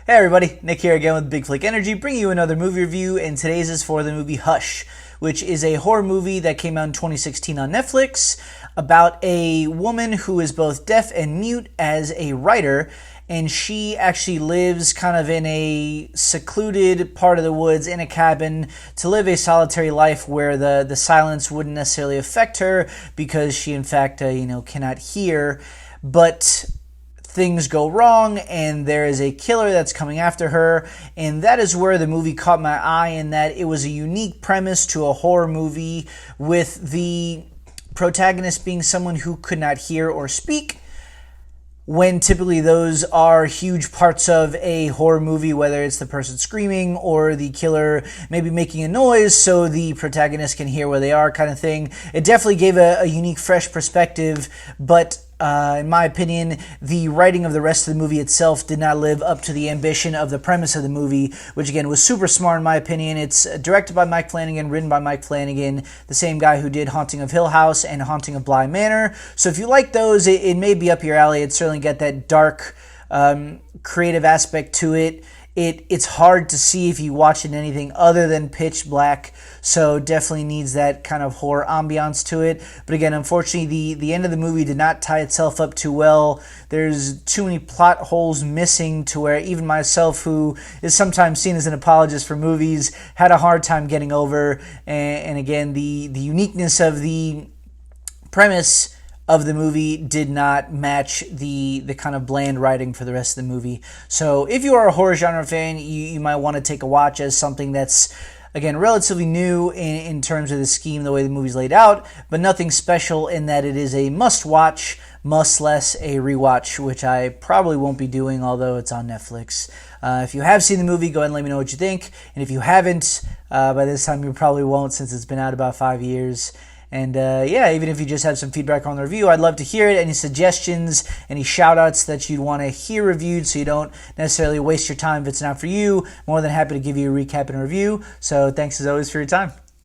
Hey everybody, Nick here again with Big Flick Energy, bringing you another movie review, and today's is for the movie Hush, which is a horror movie that came out in 2016 on Netflix about a woman who is both deaf and mute as a writer, and she actually lives kind of in a secluded part of the woods in a cabin to live a solitary life where the silence wouldn't necessarily affect her because she in fact cannot hear, but things go wrong and there is a killer that's coming after her, and that is where the movie caught my eye, in that it was a unique premise to a horror movie with the protagonist being someone who could not hear or speak, when typically those are huge parts of a horror movie, whether it's the person screaming or the killer maybe making a noise so the protagonist can hear where they are, kind of thing. It definitely gave a unique, fresh perspective, but in my opinion, the writing of the rest of the movie itself did not live up to the ambition of the premise of the movie, which again was super smart in my opinion. It's directed by Mike Flanagan, written by Mike Flanagan, the same guy who did Haunting of Hill House and Haunting of Bly Manor. So if you like those, it may be up your alley. It certainly got that dark, creative aspect to it. It's hard to see if you watch it in anything other than pitch black, so definitely needs that kind of horror ambiance to it. But again, unfortunately, the end of the movie did not tie itself up too well. There's too many plot holes missing to where even myself, who is sometimes seen as an apologist for movies, had a hard time getting over. And again, the uniqueness of the premise of the movie did not match the kind of bland writing for the rest of the movie. So if you are a horror genre fan, you might want to take a watch as something that's, again, relatively new in terms of the scheme, the way the movie's laid out, but nothing special in that it is a must-watch, much less a rewatch, which I probably won't be doing, although it's on Netflix. If you have seen the movie, go ahead and let me know what you think. And if you haven't, by this time you probably won't, since it's been out about 5 years. And even if you just have some feedback on the review, I'd love to hear it. Any suggestions, any shout-outs that you'd want to hear reviewed so you don't necessarily waste your time if it's not for you. More than happy to give you a recap and a review. So thanks as always for your time.